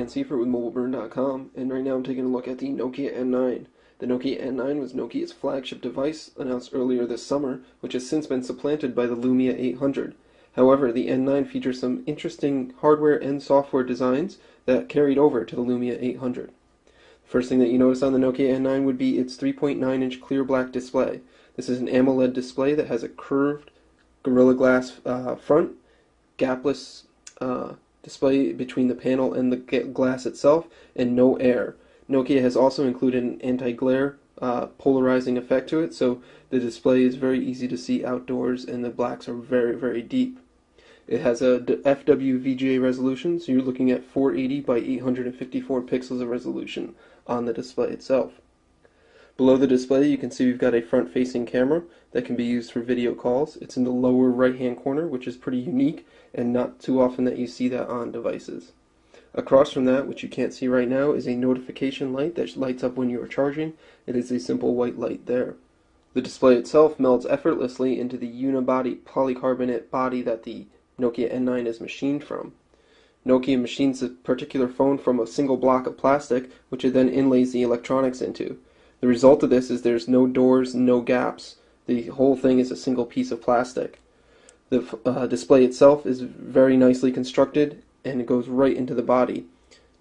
Dan Seifert with MobileBurn.com, and right now I'm taking a look at the Nokia N9. The Nokia N9 was Nokia's flagship device announced earlier this summer, which has since been supplanted by the Lumia 800. However, the N9 features some interesting hardware and software designs that carried over to the Lumia 800. First thing that you notice on the Nokia N9 would be its 3.9-inch clear black display. This is an AMOLED display that has a curved Gorilla Glass front, gapless display between the panel and the glass itself, and no air. Nokia has also included an anti-glare polarizing effect to it, so the display is very easy to see outdoors and the blacks are very, very deep. It has a FWVGA resolution, so you're looking at 480 by 854 pixels of resolution on the display itself. Below the display you can see we've got a front-facing camera that can be used for video calls. It's in the lower right-hand corner, which is pretty unique and not too often that you see that on devices. Across from that, which you can't see right now, is a notification light that lights up when you are charging. It is a simple white light there. The display itself melds effortlessly into the unibody polycarbonate body that the Nokia N9 is machined from. Nokia machines this particular phone from a single block of plastic, which it then inlays the electronics into. The result of this is there's no doors, no gaps. The whole thing is a single piece of plastic. The display itself is very nicely constructed and it goes right into the body.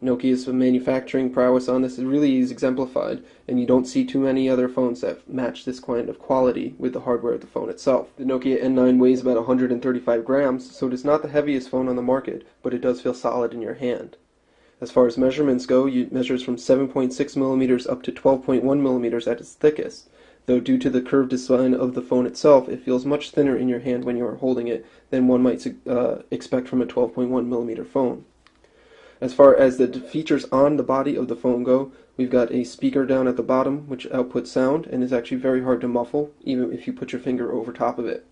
Nokia's manufacturing prowess on this really is exemplified, and you don't see too many other phones that match this kind of quality with the hardware of the phone itself. The Nokia N9 weighs about 135 grams, so it is not the heaviest phone on the market, but it does feel solid in your hand. As far as measurements go, it measures from 7.6 millimeters up to 12.1 millimeters at its thickest, though due to the curved design of the phone itself, it feels much thinner in your hand when you are holding it than one might expect from a 12.1 millimeter phone. As far as the features on the body of the phone go, we've got a speaker down at the bottom which outputs sound and is actually very hard to muffle even if you put your finger over top of it.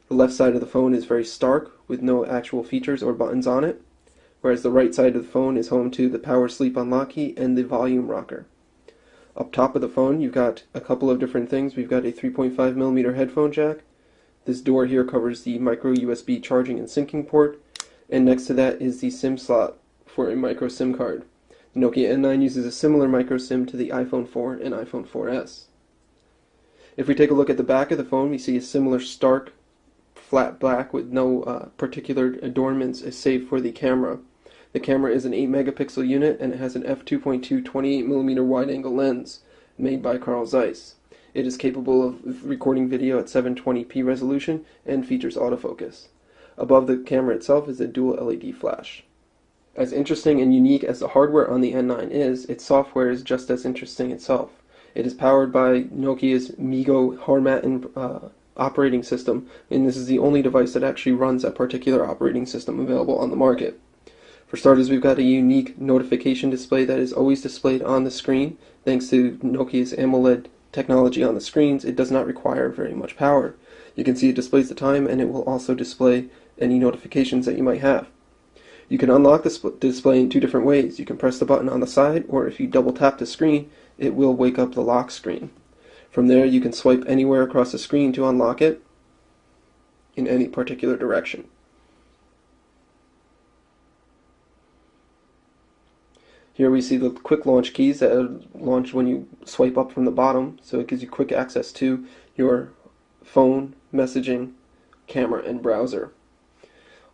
The left side of the phone is very stark with no actual features or buttons on it, whereas the right side of the phone is home to the power sleep unlock key and the volume rocker. Up top of the phone you've got a couple of different things. We've got a 3.5 millimeter headphone jack. This door here covers the micro USB charging and syncing port, and next to that is the SIM slot for a micro SIM card. The Nokia N9 uses a similar micro SIM to the iPhone 4 and iPhone 4S. If we take a look at the back of the phone, we see a similar stark flat black with no particular adornments save for the camera. The camera is an 8 megapixel unit and it has an f2.2 28mm wide-angle lens made by Carl Zeiss. It is capable of recording video at 720p resolution and features autofocus. Above the camera itself is a dual LED flash. As interesting and unique as the hardware on the N9 is, its software is just as interesting itself. It is powered by Nokia's MeeGo Harmattan operating system, and this is the only device that actually runs that particular operating system available on the market. For starters, we've got a unique notification display that is always displayed on the screen. Thanks to Nokia's AMOLED technology on the screens, it does not require very much power. You can see it displays the time, and it will also display any notifications that you might have. You can unlock the display in two different ways. You can press the button on the side, or if you double tap the screen, it will wake up the lock screen. From there, you can swipe anywhere across the screen to unlock it in any particular direction. Here we see the quick launch keys that are launched when you swipe up from the bottom, so it gives you quick access to your phone, messaging, camera, and browser.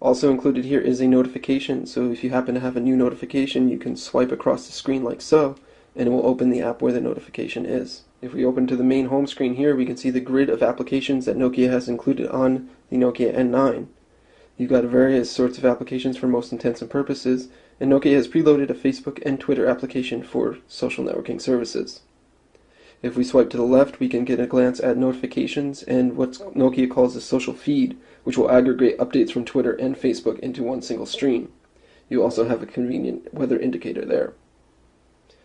Also included here is a notification, so if you happen to have a new notification, you can swipe across the screen like so, and it will open the app where the notification is. If we open to the main home screen here, we can see the grid of applications that Nokia has included on the Nokia N9. You've got various sorts of applications for most intents and purposes, and Nokia has preloaded a Facebook and Twitter application for social networking services. If we swipe to the left, we can get a glance at notifications and what Nokia calls a social feed, which will aggregate updates from Twitter and Facebook into one single stream. You also have a convenient weather indicator there.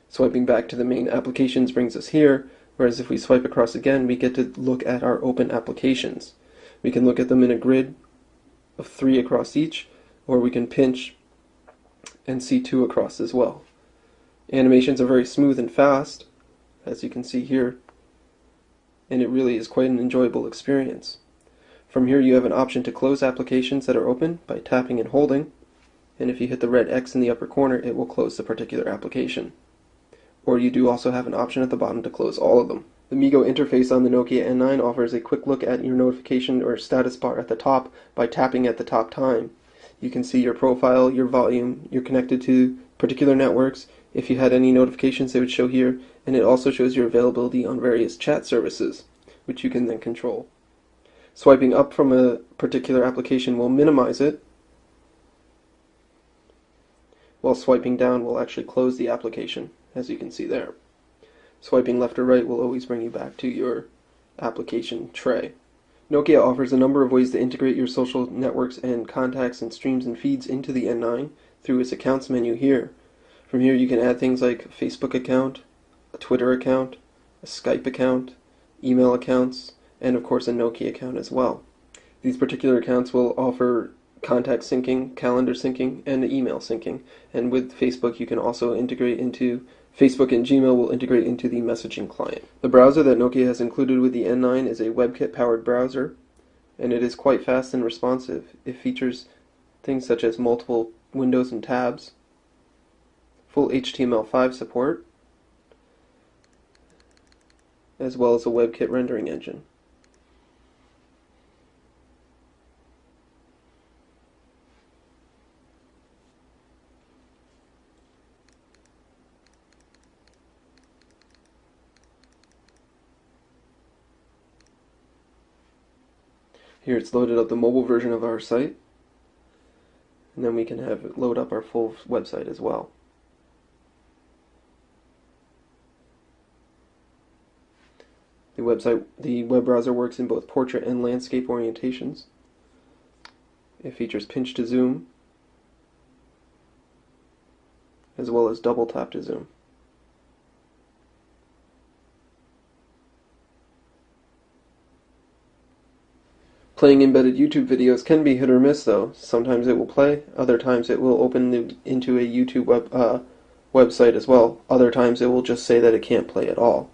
Swiping back to the main applications brings us here, whereas if we swipe across again, we get to look at our open applications. We can look at them in a grid of 3 across each, or we can pinch and see 2 across as well. Animations are very smooth and fast, as you can see here, and it really is quite an enjoyable experience. From here you have an option to close applications that are open by tapping and holding, and if you hit the red X in the upper corner, it will close the particular application. Or you do also have an option at the bottom to close all of them. The MeeGo interface on the Nokia N9 offers a quick look at your notification or status bar at the top by tapping at the top time. You can see your profile, your volume, you're connected to particular networks. If you had any notifications, they would show here, and it also shows your availability on various chat services, which you can then control. Swiping up from a particular application will minimize it, while swiping down will actually close the application, as you can see there. Swiping left or right will always bring you back to your application tray. Nokia offers a number of ways to integrate your social networks and contacts and streams and feeds into the N9 through its accounts menu here. From here you can add things like a Facebook account, a Twitter account, a Skype account, email accounts, and of course a Nokia account as well. These particular accounts will offer contact syncing, calendar syncing, and email syncing. And with Facebook you can also integrate into Facebook, and Gmail will integrate into the messaging client. The browser that Nokia has included with the N9 is a WebKit-powered browser, and it is quite fast and responsive. It features things such as multiple windows and tabs, full HTML5 support, as well as a WebKit rendering engine. Here it's loaded up the mobile version of our site, and then we can have it load up our full website as well. The web browser works in both portrait and landscape orientations. It features pinch to zoom, as well as double tap to zoom. Playing embedded YouTube videos can be hit or miss though. Sometimes it will play, other times it will open into a YouTube website as well. Other times it will just say that it can't play at all.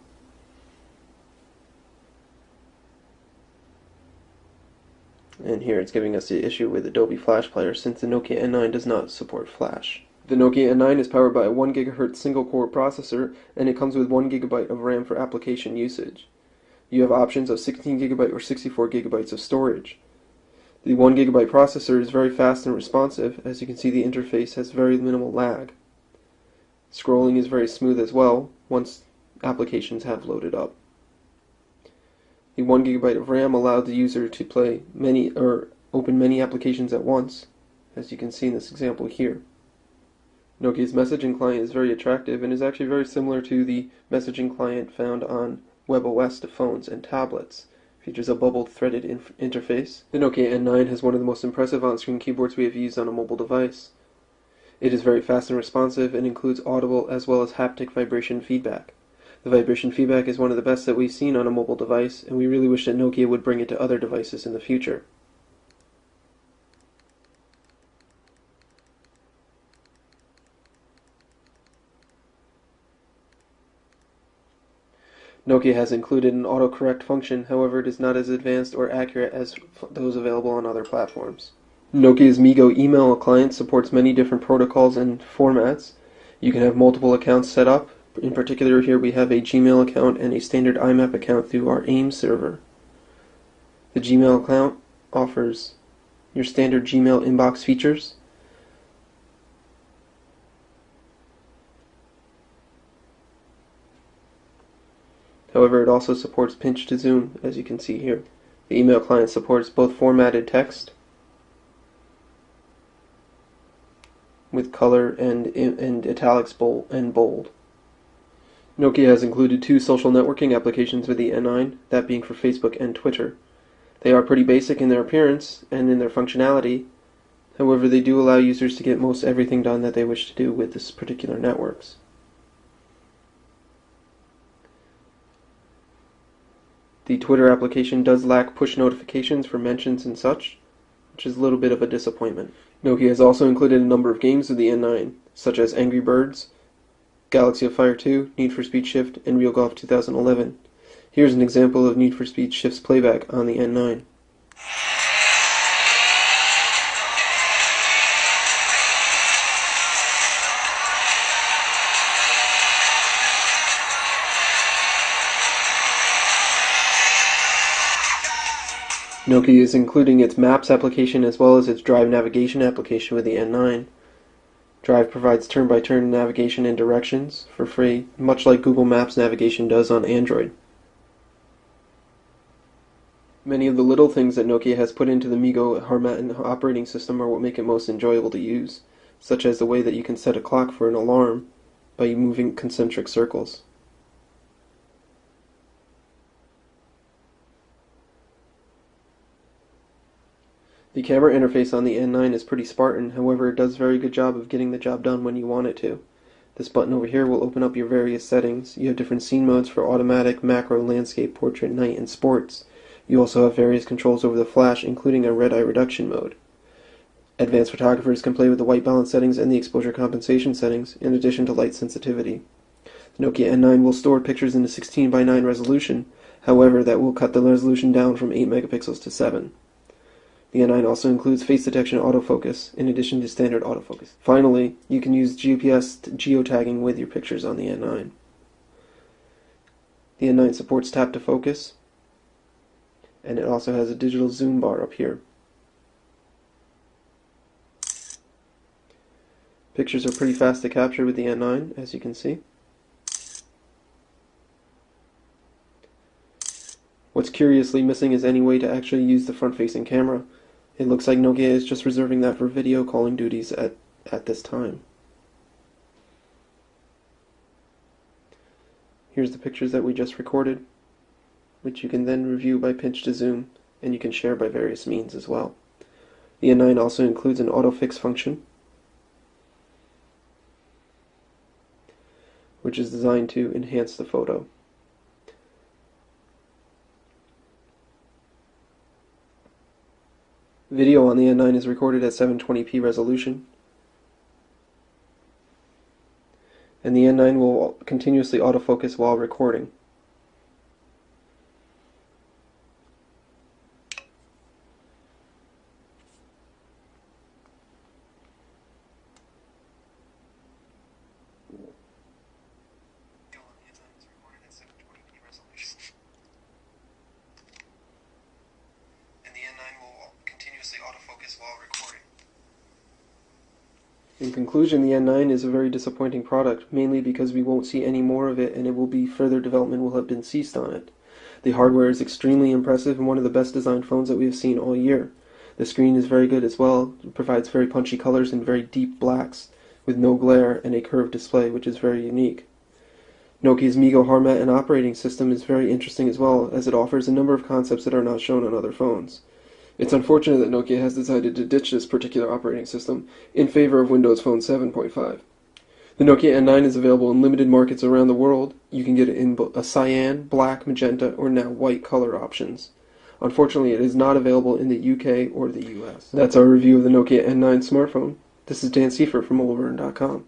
And here it's giving us the issue with Adobe Flash Player since the Nokia N9 does not support Flash. The Nokia N9 is powered by a 1 GHz single-core processor, and it comes with 1 GB of RAM for application usage. You have options of 16 GB or 64 GB of storage. The 1 GB processor is very fast and responsive. As you can see, the interface has very minimal lag. Scrolling is very smooth as well once applications have loaded up. The 1 GB of RAM allowed the user to play many or open many applications at once, as you can see in this example here. Nokia's messaging client is very attractive and is actually very similar to the messaging client found on WebOS to phones and tablets. Features a bubbled threaded interface. The Nokia N9 has one of the most impressive on-screen keyboards we have used on a mobile device. It is very fast and responsive and includes audible as well as haptic vibration feedback. The vibration feedback is one of the best that we've seen on a mobile device, and we really wish that Nokia would bring it to other devices in the future. Nokia has included an autocorrect function, however it is not as advanced or accurate as those available on other platforms. Nokia's MeeGo email client supports many different protocols and formats. You can have multiple accounts set up. In particular, here we have a Gmail account and a standard IMAP account through our AIM server. The Gmail account offers your standard Gmail inbox features. However, it also supports pinch to zoom, as you can see here. The email client supports both formatted text with color and italics and bold. Nokia has included 2 social networking applications with the N9, that being for Facebook and Twitter. They are pretty basic in their appearance and in their functionality. However, they do allow users to get most everything done that they wish to do with this particular networks. The Twitter application does lack push notifications for mentions and such, which is a little bit of a disappointment. Nokia has also included a number of games with the N9, such as Angry Birds, Galaxy of Fire 2, Need for Speed Shift, and Real Golf 2011. Here's an example of Need for Speed Shift's playback on the N9. Nokia is including its Maps application as well as its Drive navigation application with the N9. Drive provides turn-by-turn navigation and directions for free, much like Google Maps navigation does on Android. Many of the little things that Nokia has put into the MeeGo Harmattan operating system are what make it most enjoyable to use, such as the way that you can set a clock for an alarm by moving concentric circles. The camera interface on the N9 is pretty Spartan, however it does a very good job of getting the job done when you want it to. This button over here will open up your various settings. You have different scene modes for automatic, macro, landscape, portrait, night, and sports. You also have various controls over the flash, including a red-eye reduction mode. Advanced photographers can play with the white balance settings and the exposure compensation settings, in addition to light sensitivity. The Nokia N9 will store pictures in a 16:9 resolution, however that will cut the resolution down from 8 megapixels to 7. The N9 also includes face detection autofocus, in addition to standard autofocus. Finally, you can use GPS geotagging with your pictures on the N9. The N9 supports tap to focus, and it also has a digital zoom bar up here. Pictures are pretty fast to capture with the N9, as you can see. What's curiously missing is any way to actually use the front-facing camera. It looks like Nokia is just reserving that for video calling duties at this time. Here's the pictures that we just recorded, which you can then review by pinch to zoom, and you can share by various means as well. The N9 also includes an autofix function, which is designed to enhance the photo. Video on the N9 is recorded at 720p resolution, and the N9 will continuously autofocus while recording. Autofocus while recording. In conclusion, the N9 is a very disappointing product, mainly because we won't see any more of it and further development will have been ceased on it. The hardware is extremely impressive and one of the best designed phones that we have seen all year. The screen is very good as well. It provides very punchy colors and very deep blacks with no glare and a curved display, which is very unique. Nokia's MeeGo Harmattan operating system is very interesting as well, as it offers a number of concepts that are not shown on other phones. It's unfortunate that Nokia has decided to ditch this particular operating system in favor of Windows Phone 7.5. The Nokia N9 is available in limited markets around the world. You can get it in a cyan, black, magenta, or now white color options. Unfortunately, it is not available in the UK or the US. That's our review of the Nokia N9 smartphone. This is Dan Seifer from MobileBurn.com.